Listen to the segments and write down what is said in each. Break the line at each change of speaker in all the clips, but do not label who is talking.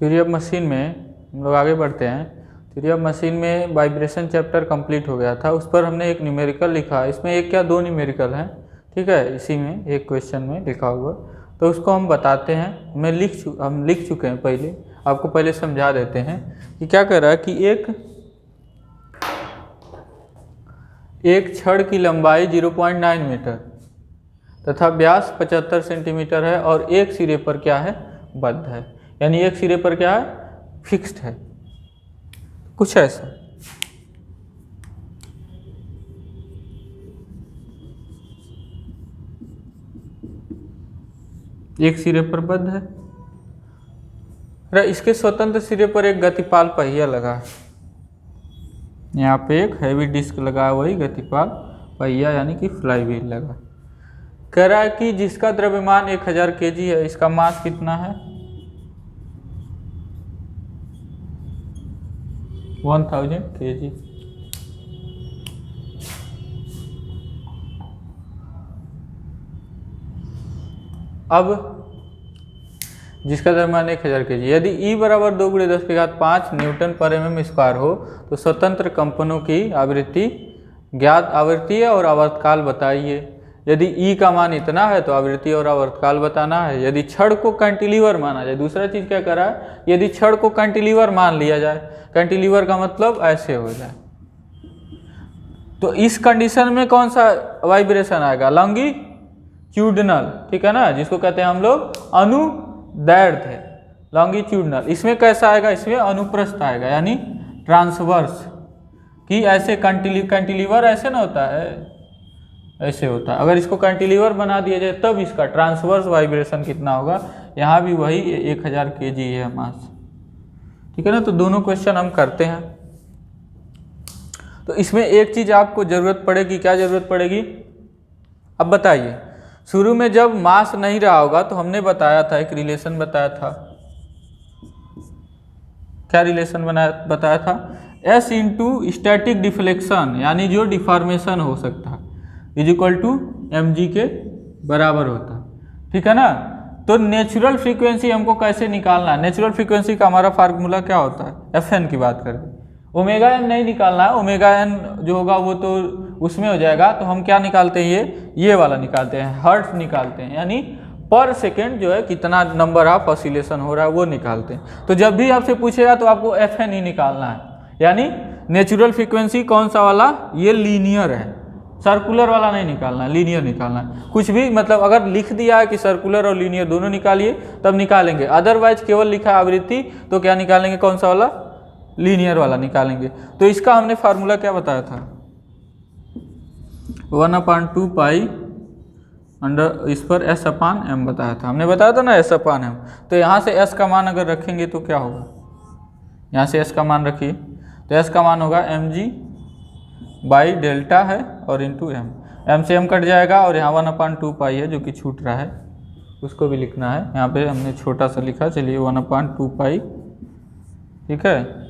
Theory of machine में हम लोग आगे बढ़ते हैं। थ्योरी ऑफ मशीन में वाइब्रेशन चैप्टर कंप्लीट हो गया था, उस पर हमने एक न्यूमेरिकल लिखा। इसमें एक क्या दो न्यूमेरिकल हैं, ठीक है, इसी में एक क्वेश्चन में लिखा हुआ, तो उसको हम बताते हैं। हम लिख चुके हैं पहले, आपको पहले समझा देते हैं कि क्या कह रहा है कि एक छड़ की लंबाई 0.9 मीटर तथा व्यास 75 सेंटीमीटर है और एक सिरे पर क्या है, बद्ध है। यानी एक सिरे पर क्या है, फिक्स्ड है, कुछ ऐसा। एक सिरे पर बद्ध है, इसके स्वतंत्र सिरे पर एक गतिपाल पहिया लगा है। यहाँ पे एक हैवी डिस्क लगा है, वही गतिपाल पहिया यानी कि फ्लाईव्हील लगा। कह रहा है कि जिसका द्रव्यमान 1000 kg है, इसका मास कितना है, 1000 kg। अब जिसका द्रव्यमान 1000 kg, यदि E बराबर 2 × 10⁵ न्यूटन पर mm² हो तो स्वतंत्र कंपनों की आवृत्ति, ज्ञात आवृत्ति और आवर्तकाल बताइए। यदि E का मान इतना है तो आवृत्ति और आवर्तकाल बताना है। यदि छड़ को कैंटिलीवर माना जाए, दूसरा चीज क्या करा है, यदि छड़ को कैंटिलीवर मान लिया जाए, कैंटिलीवर का मतलब ऐसे हो जाए, तो इस कंडीशन में कौन सा वाइब्रेशन आएगा, लॉन्गिट्यूडनल, ठीक है ना, जिसको कहते हैं हम लोग अनुदैर्ध्य है, लॉन्गिट्यूडनल। इसमें कैसा आएगा, इसमें अनुप्रस्थ आएगा, यानी ट्रांसवर्स, कि ऐसे कैंटिलीवर ऐसे ना होता है, ऐसे होता है। अगर इसको कैंटिलीवर बना दिया जाए तब इसका ट्रांसवर्स वाइब्रेशन कितना होगा, यहाँ भी वही 1000 kg है मास, ठीक है ना। तो दोनों क्वेश्चन हम करते हैं। तो इसमें एक चीज आपको जरूरत पड़ेगी, क्या जरूरत पड़ेगी, अब बताइए। शुरू में जब मास नहीं रहा होगा तो हमने बताया था, एक रिलेशन बताया था, क्या रिलेशन बताया था, S × स्टैटिक डिफ्लेक्शन, यानी जो डिफॉर्मेशन हो सकता है, = mg के बराबर होता है, ठीक है ना। तो नेचुरल फ्रीक्वेंसी हमको कैसे निकालना है, नेचुरल फ्रीक्वेंसी का हमारा फार्मूला क्या होता है, Fn की बात करें, ω_n नहीं निकालना है, ω_n जो होगा वो तो उसमें हो जाएगा। तो हम क्या निकालते हैं, ये वाला निकालते हैं, हर्ट्ज निकालते हैं, यानी पर सेकेंड जो है कितना नंबर ऑफ ऑसिलेशन हो रहा है वो निकालते हैं। तो जब भी आपसे पूछेगा तो आपको Fn ही निकालना है, यानी नेचुरल फ्रीक्वेंसी कौन सा वाला, ये लीनियर है, सर्कुलर वाला नहीं निकालना, लीनियर निकालना है। कुछ भी मतलब अगर लिख दिया है कि सर्कुलर और लीनियर दोनों निकालिए तब निकालेंगे, अदरवाइज केवल लिखा है आवृत्ति तो क्या निकालेंगे, कौन सा वाला, लीनियर वाला निकालेंगे। तो इसका हमने फार्मूला क्या बताया था, 1/2 पाई अंडर इस पर S/m बताया था, हमने बताया था ना S/m। तो यहाँ से S का मान अगर रखेंगे तो क्या होगा, यहाँ से S का मान रखिए, तो S का मान होगा mg/डेल्टा है और इंटू m से m कट जाएगा, और यहाँ 1/2 पाई है जो कि छूट रहा है, उसको भी लिखना है। यहाँ पे हमने छोटा सा लिखा, चलिए 1/2 पाई, ठीक है।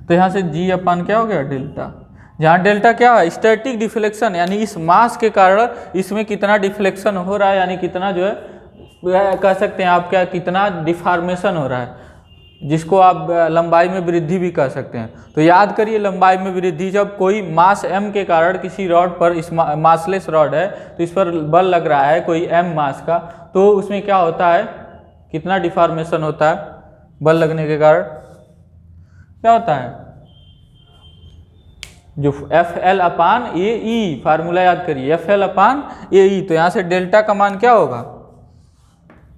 तो यहाँ से g/ क्या हो गया, डेल्टा, जहाँ डेल्टा क्या है, स्टैटिक डिफ्लेक्शन, यानी इस मास के कारण इसमें कितना डिफ्लेक्शन हो रहा है, यानी कितना जो है कह सकते हैं आप, क्या कितना डिफॉर्मेशन हो रहा है, जिसको आप लंबाई में वृद्धि भी कह सकते हैं। तो याद करिए, लंबाई में वृद्धि, जब कोई मास m के कारण किसी रॉड पर, इस मासलेस रॉड है तो इस पर बल लग रहा है कोई m मास का, तो उसमें क्या होता है, कितना डिफॉर्मेशन होता है बल लगने के कारण, क्या होता है, जो FL/AE, फार्मूला याद करिए, FL/AE। तो यहाँ से डेल्टा का मान क्या होगा,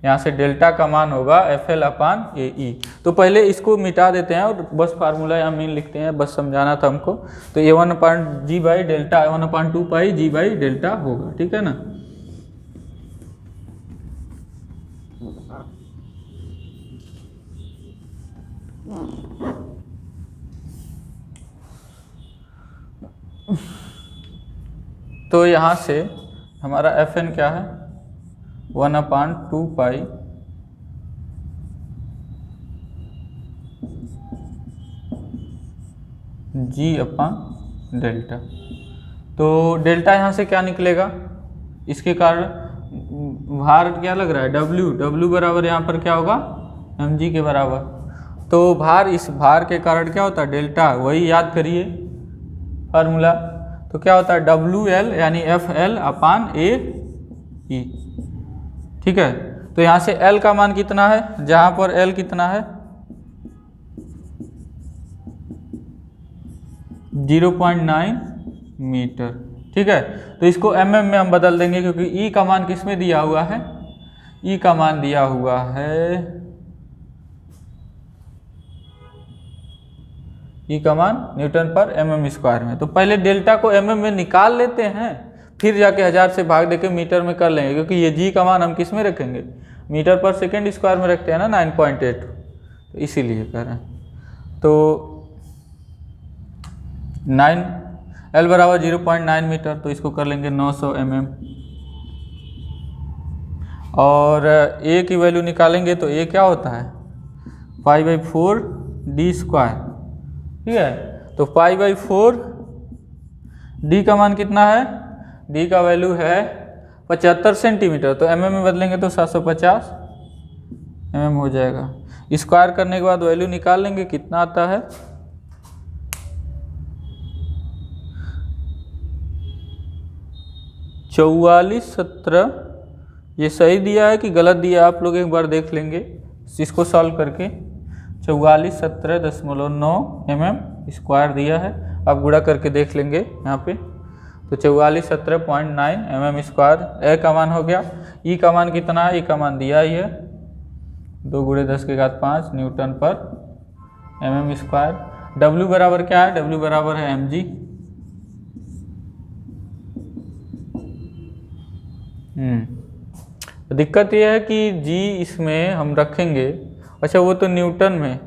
यहाँ से डेल्टा का मान होगा FL/AE। तो पहले इसको मिटा देते हैं और बस फार्मूला यहाँ मेन लिखते हैं, बस समझाना था हमको। तो ये 1/g/डेल्टा 1/2 पाई g/डेल्टा होगा, ठीक है ना। तो यहाँ से हमारा Fn क्या है, 1/2 पाई g/डेल्टा। तो डेल्टा यहाँ से क्या निकलेगा, इसके कारण भार क्या लग रहा है W, W बराबर यहाँ पर क्या होगा mg के बराबर। तो भार, इस भार के कारण क्या होता है डेल्टा, वही याद करिए फार्मूला। तो क्या होता है WL यानी FL अपान AE। ठीक है, तो यहाँ से L का मान कितना है, जहाँ पर L कितना है 0.9 मीटर। ठीक है, तो इसको mm में हम बदल देंगे क्योंकि E का मान किस में दिया हुआ है, E का मान दिया हुआ है, E का मान न्यूटन पर mm स्क्वायर में। तो पहले डेल्टा को mm में निकाल लेते हैं, फिर जाके 1000 से भाग देके मीटर में कर लेंगे, क्योंकि ये G का मान हम किस में रखेंगे, मीटर पर सेकेंड स्क्वायर में रखते हैं ना 9.8, तो इसीलिए कर रहे हैं। तो 9 L बराबर 0.9 मीटर, तो इसको कर लेंगे 900 mm। और A की वैल्यू निकालेंगे तो A क्या होता है π/4 d स्क्वायर। ठीक है, तो π/4 d का मान कितना है, d का वैल्यू है 75 सेंटीमीटर, तो mm में बदलेंगे तो 750 mm हो जाएगा। स्क्वायर करने के बाद वैल्यू निकाल लेंगे कितना आता है, 4417। ये सही दिया है कि गलत दिया है आप लोग एक बार देख लेंगे इसको सॉल्व करके। 4417.9 mm स्क्वायर दिया है, आप गुणा करके देख लेंगे यहाँ पे। तो 4417.9 mm स्क्वायर ए का मान हो गया। ई का मान कितना है, ई का मान दिया ही है 2 × 10⁵ न्यूटन पर mm स्क्वायर। W बराबर क्या है, W बराबर है mg। दिक्कत यह है कि G इसमें हम रखेंगे, अच्छा वो तो न्यूटन में,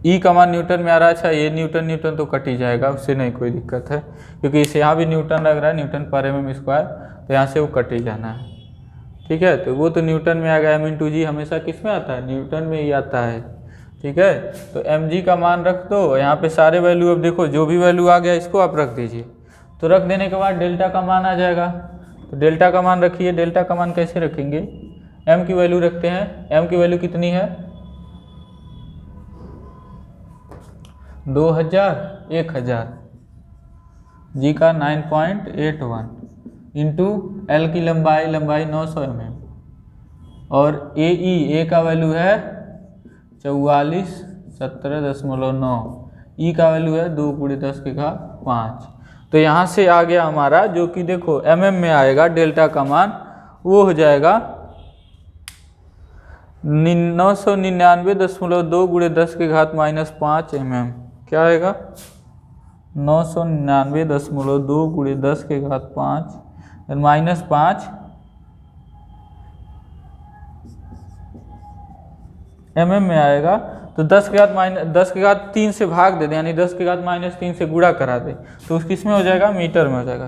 E का मान न्यूटन में आ रहा है। अच्छा ये न्यूटन न्यूटन तो कट ही जाएगा, उससे नहीं कोई दिक्कत है, क्योंकि इसे यहाँ भी न्यूटन लग रहा है, न्यूटन पर mm स्क्वायर, तो यहाँ से वो कट ही जाना है। ठीक है, तो वो तो न्यूटन में आ गया, m×g हमेशा किस में आता है, न्यूटन में ही आता है। ठीक है, तो mg का मान रख दो, यहाँ पे सारे वैल्यू, अब देखो जो भी वैल्यू आ गया इसको आप रख दीजिए। तो रख देने के बाद डेल्टा का मान आ जाएगा, तो डेल्टा का मान रखिए। डेल्टा का मान कैसे रखेंगे, m की वैल्यू रखते हैं, m की वैल्यू कितनी है 2000, 1000, g का 9.81 इंटू L की लंबाई 900 mm, और ए का वैल्यू है 4417.9, ई का वैल्यू है 2 × 10⁵ तो यहाँ से आ गया हमारा, जो कि देखो mm में आएगा डेल्टा का मान, वो हो जाएगा 999.2 × 10⁻5 mm। क्या आएगा 999.2 × 10⁻5 mm में आएगा। तो 10⁻3 से भाग दे दें, यानी 10⁻³ से गुणा करा दे, तो उस किस में हो जाएगा, मीटर में हो जाएगा।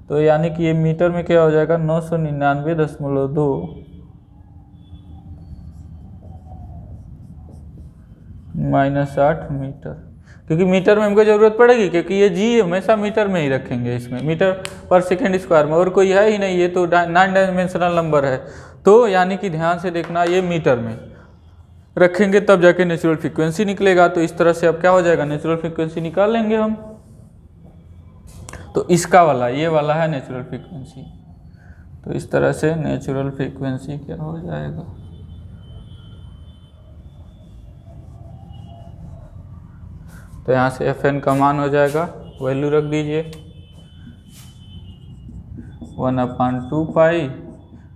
तो यानी कि ये मीटर में क्या हो जाएगा 999.2 -8 मीटर, क्योंकि मीटर में हमको ज़रूरत पड़ेगी, क्योंकि ये जी हमेशा मीटर में ही रखेंगे, इसमें मीटर पर सेकेंड स्क्वायर में, और कोई है ही नहीं, ये तो 9 डायमेंशनल नंबर है। तो यानी कि ध्यान से देखना, ये मीटर में रखेंगे तब जाके नेचुरल फ्रीक्वेंसी निकलेगा। तो इस तरह से अब क्या हो जाएगा, नेचुरल फ्रीक्वेंसी निकाल लेंगे हम। तो इसका वाला, ये वाला है नेचुरल फ्रीक्वेंसी, तो इस तरह से नेचुरल फ्रीक्वेंसी क्या हो जाएगा, तो यहाँ से Fn का मान हो जाएगा, वैल्यू रख दीजिए 1/2π।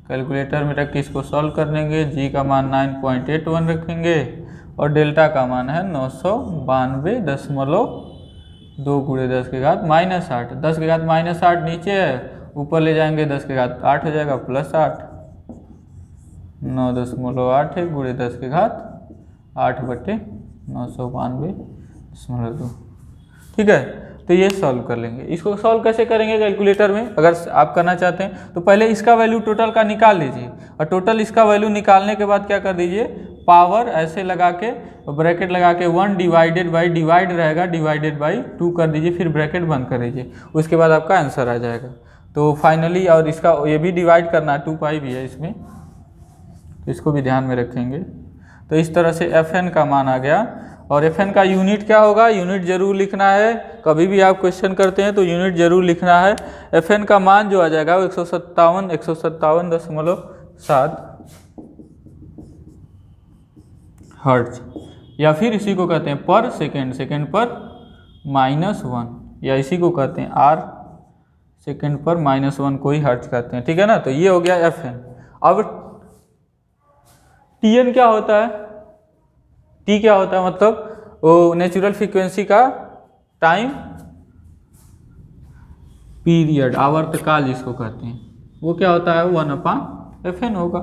कैलकुलेटर में रख के इसको सॉल्व कर लेंगे। G का मान 9.81 रखेंगे और डेल्टा का मान है 992.2 × 10⁻⁻8। 10⁻⁻8 नीचे है, ऊपर ले जाएंगे 10⁻8 हो जाएगा +8, 9.8 है × 10⁻8/992.2। ठीक है, तो ये सॉल्व कर लेंगे। इसको सॉल्व कैसे करेंगे कैलकुलेटर में, अगर आप करना चाहते हैं तो पहले इसका वैल्यू टोटल का निकाल लीजिए, और टोटल इसका वैल्यू निकालने के बाद क्या कर दीजिए, पावर ऐसे लगा के ब्रैकेट लगा के 1 डिवाइड रहेगा /2 कर दीजिए, फिर ब्रैकेट बंद कर दीजिए, उसके बाद आपका आंसर आ जाएगा। तो फाइनली, और इसका ये भी डिवाइड करना है, 2 पाई भी है इसमें, तो इसको भी ध्यान में रखेंगे। तो इस तरह से Fn का मान आ गया। और Fn का यूनिट क्या होगा, यूनिट जरूर लिखना है, कभी भी आप क्वेश्चन करते हैं तो यूनिट जरूर लिखना है। Fn का मान जो आ जाएगा वो 157.7 हर्ट्ज, या फिर इसी को कहते हैं पर सेकेंड, सेकेंड पर -1, या इसी को कहते हैं r सेकेंड पर -1 को ही हर्ट्ज कहते हैं, ठीक है ना। तो ये हो गया Fn। अब Tn क्या होता है, T क्या होता है, मतलब वो नेचुरल फ्रीक्वेंसी का टाइम पीरियड, आवर्तकाल जिसको कहते हैं, वो क्या होता है, 1/Fn होगा,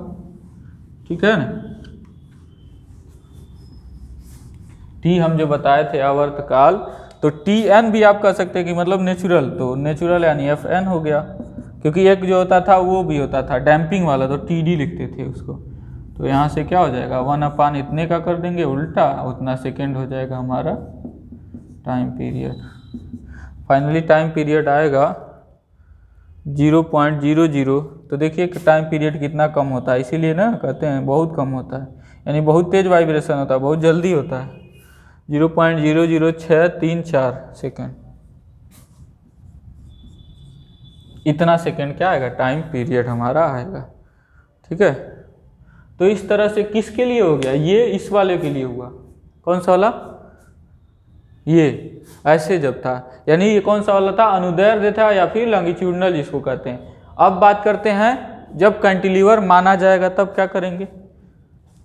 ठीक है ना। T हम जो बताए थे आवर्तकाल, तो Tn भी आप कह सकते हैं कि मतलब नेचुरल, तो नेचुरल यानी Fn हो गया, क्योंकि एक जो होता था वो भी होता था डैम्पिंग वाला, तो Td लिखते थे उसको। तो यहाँ से क्या हो जाएगा, 1/, इतने का कर देंगे उल्टा, उतना सेकेंड हो जाएगा हमारा time period. Finally time period आएगा 0.00। तो देखिए कि टाइम पीरियड कितना कम होता है, इसीलिए ना कहते हैं बहुत कम होता है, यानी बहुत तेज वाइब्रेशन होता है, बहुत जल्दी होता है। 0.00634 सेकेंड, इतना सेकेंड क्या आएगा, टाइम पीरियड हमारा आएगा, ठीक है। तो इस तरह से किसके लिए हो गया, ये इस वाले के लिए हुआ, कौन सा वाला, ये ऐसे जब था, यानी ये कौन सा वाला था, अनुदैर्ध्य था या फिर लॉन्गिट्यूडनल जिसको कहते हैं। अब बात करते हैं जब कैंटिलीवर माना जाएगा तब क्या करेंगे,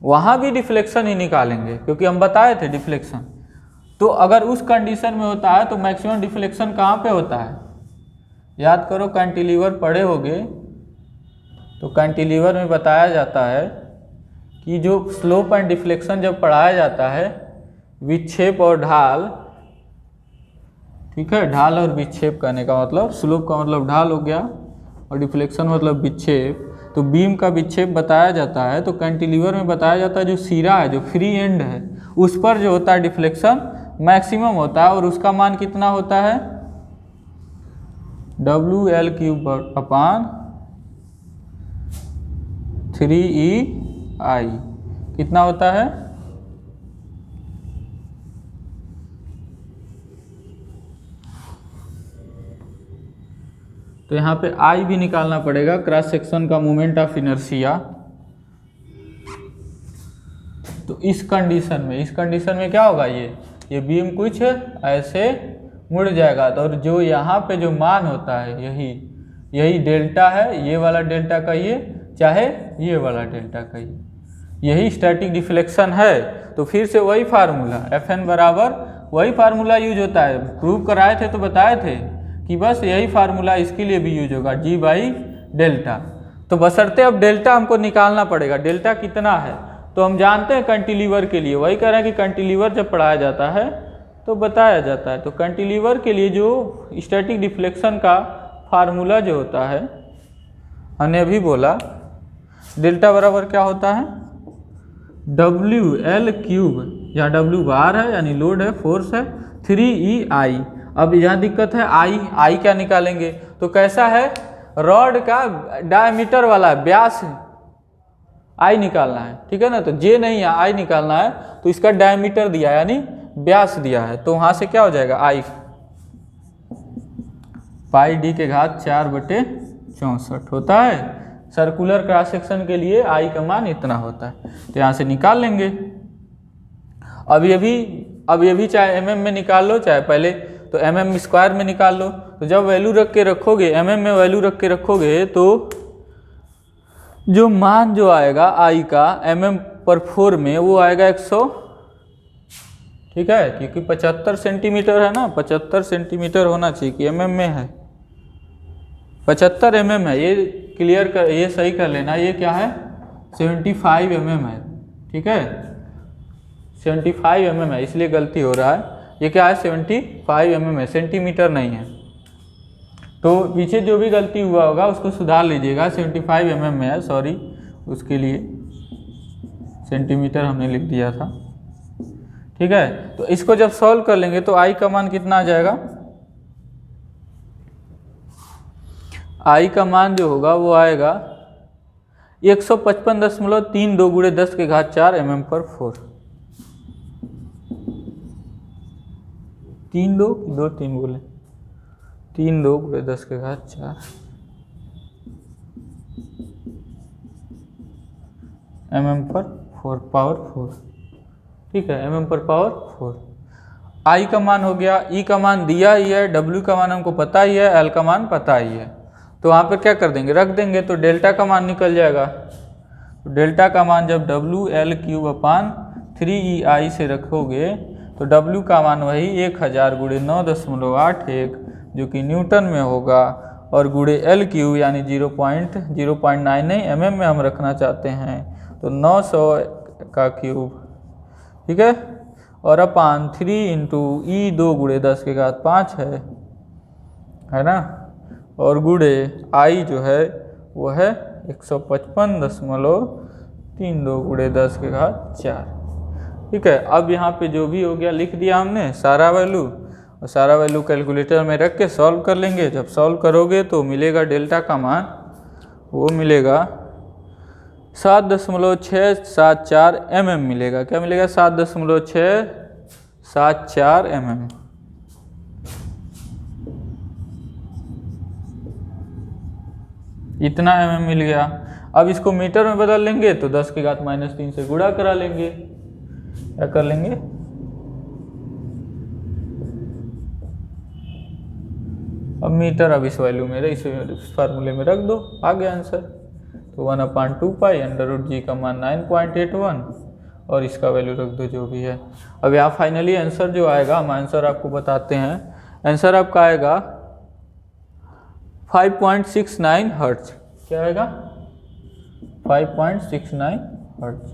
वहाँ भी डिफ्लेक्शन ही निकालेंगे, क्योंकि हम बताए थे डिफ्लेक्शन। तो अगर उस कंडीशन में होता है तो मैक्सिमम डिफ्लेक्शन कहाँ पे होता है, याद करो कैंटिलीवर पढ़े होगे, तो कैंटिलीवर में बताया जाता है कि जो स्लोप एंड डिफ्लेक्शन जब पढ़ाया जाता है, विक्षेप और ढाल, ठीक है, ढाल और विक्षेप कहने का मतलब, स्लोप का मतलब ढाल हो गया और डिफ्लेक्शन मतलब विक्षेप। तो बीम का विक्षेप बताया जाता है, तो कैंटिलीवर में बताया जाता है जो सिरा है, जो फ्री एंड है, उस पर जो होता है डिफ्लेक्शन मैक्सिमम होता है, और उसका मान कितना होता है, WL3/3EI कितना होता है, तो यहाँ पे I भी निकालना पड़ेगा, क्रॉस सेक्शन का मोमेंट ऑफ इनर्शिया। तो इस कंडीशन में क्या होगा, ये बीम कुछ ऐसे मुड़ जाएगा, तो और जो यहाँ पे जो मान होता है, यही डेल्टा है, ये वाला डेल्टा कहिए चाहे ये वाला डेल्टा कहिए, यही स्टैटिक डिफ्लेक्शन है। तो फिर से वही फार्मूला Fn बराबर वही फार्मूला यूज होता है, प्रूव कराए थे तो बताए थे कि बस यही फार्मूला इसके लिए भी यूज होगा, G/डेल्टा। तो बशर्ते अब डेल्टा हमको निकालना पड़ेगा, डेल्टा कितना है, तो हम जानते हैं कैंटिलीवर के लिए, वही कह रहे हैं कि कैंटिलीवर जब पढ़ाया जाता है तो बताया जाता है। तो कैंटिलीवर के लिए जो स्टैटिक डिफ्लेक्शन का फार्मूला जो होता है, हमने अभी बोला, डेल्टा बराबर क्या होता है, WL3, यहाँ W बार है यानी लोड है, फोर्स है, 3EI। अब यहाँ दिक्कत है, I क्या निकालेंगे, तो कैसा है, रॉड का डायमीटर वाला व्यास I निकालना है, ठीक है ना। तो J नहीं है, I निकालना है, तो इसका डायमीटर दिया है यानी व्यास दिया है, तो वहाँ से क्या हो जाएगा, I πd⁴ होता है। सर्कुलर क्रॉस सेक्शन के लिए I का मान इतना होता है, तो यहाँ से निकाल लेंगे। अब ये भी चाहे mm में निकाल लो, चाहे पहले तो mm² में निकाल लो। तो जब वैल्यू रख के रखोगे, mm में वैल्यू रख के रखोगे, तो जो मान जो आएगा I का mm/4 में वो आएगा 100, ठीक है, क्योंकि 75 सेंटीमीटर है ना, 75 सेंटीमीटर होना चाहिए कि mm में है, 75 mm है, ये क्लियर कर, ये सही कर लेना, ये क्या है 75 mm है, ठीक है, 75 mm है, इसलिए गलती हो रहा है, ये क्या है 75 mm है, सेंटीमीटर नहीं है। तो पीछे जो भी गलती हुआ होगा उसको सुधार लीजिएगा, 75 mm में है, सॉरी, उसके लिए सेंटीमीटर हमने लिख दिया था, ठीक है। तो इसको जब सॉल्व कर लेंगे तो I का मान कितना आ जाएगा, आई का मान जो होगा वो आएगा 155.32 गुणे 10 के घात 4 mm/4। 3 2 2 3 बोले 3 2 गुणे 10 के घात 4 mm/4 पावर 4। ठीक है, mm/4। आई का मान हो गया, ई का मान दिया ही है, डब्ल्यू का मान हमको पता ही है, एल का मान पता ही है। तो वहाँ पर क्या कर देंगे, रख देंगे, तो डेल्टा का मान निकल जाएगा। तो डेल्टा का मान जब WL³/3EI से रखोगे तो W का मान वही 1000 × 9.81 जो कि न्यूटन में होगा, और गुणे L³ यानी 0.0.9 नहीं mm में हम रखना चाहते हैं, तो 900 का क्यूब। ठीक है, और अपान 3 × E 2 गुणे 10 के घात 5 है ना, और गुणे आई जो है वो है 155.32 गुणे 10 के घात 4। ठीक है, अब यहाँ पे जो भी हो गया लिख दिया हमने सारा वैल्यू, और सारा वैल्यू कैलकुलेटर में रख के सॉल्व कर लेंगे। जब सॉल्व करोगे तो मिलेगा डेल्टा का मान, वो मिलेगा 7.674 mm मिलेगा। क्या मिलेगा, 7.674 mm। इतना mm मिल गया। अब इसको मीटर में बदल लेंगे तो 10 के घात -3 से गुणा करा लेंगे। क्या कर लेंगे, अब मीटर अब इस वैल्यू में इस फार्मूले में रख दो, आ गया आंसर। तो 1/2 पाई √g का मान 9.81 और इसका वैल्यू रख दो जो भी है। अब यहाँ फाइनली आंसर जो आएगा, हम आंसर आपको बताते हैं। आंसर आपका आएगा 5.69 हर्ट्ज। क्या आएगा, 5.69 हर्ट्ज।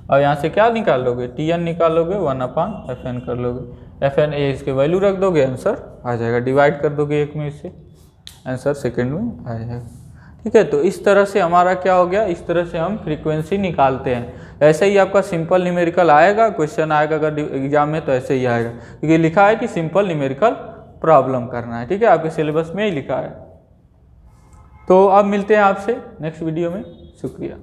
और यहाँ से क्या निकाल लोगे, TN निकालोगे, 1/FN कर लोगे। FN ए इसके वैल्यू रख दोगे, आंसर आ जाएगा। डिवाइड कर दोगे 1 में इससे, आंसर सेकंड में आ जाएगा। ठीक है, तो इस तरह से हमारा क्या हो गया, इस तरह से हम फ्रीक्वेंसी निकालते हैं। ऐसे ही आपका सिंपल न्यूमेरिकल आएगा, क्वेश्चन आएगा अगर एग्जाम में तो ऐसे ही आएगा, क्योंकि लिखा है कि सिंपल न्यूमेरिकल प्रॉब्लम करना है। ठीक है, आपके सिलेबस में ही लिखा है। तो अब मिलते हैं आपसे नेक्स्ट वीडियो में। शुक्रिया।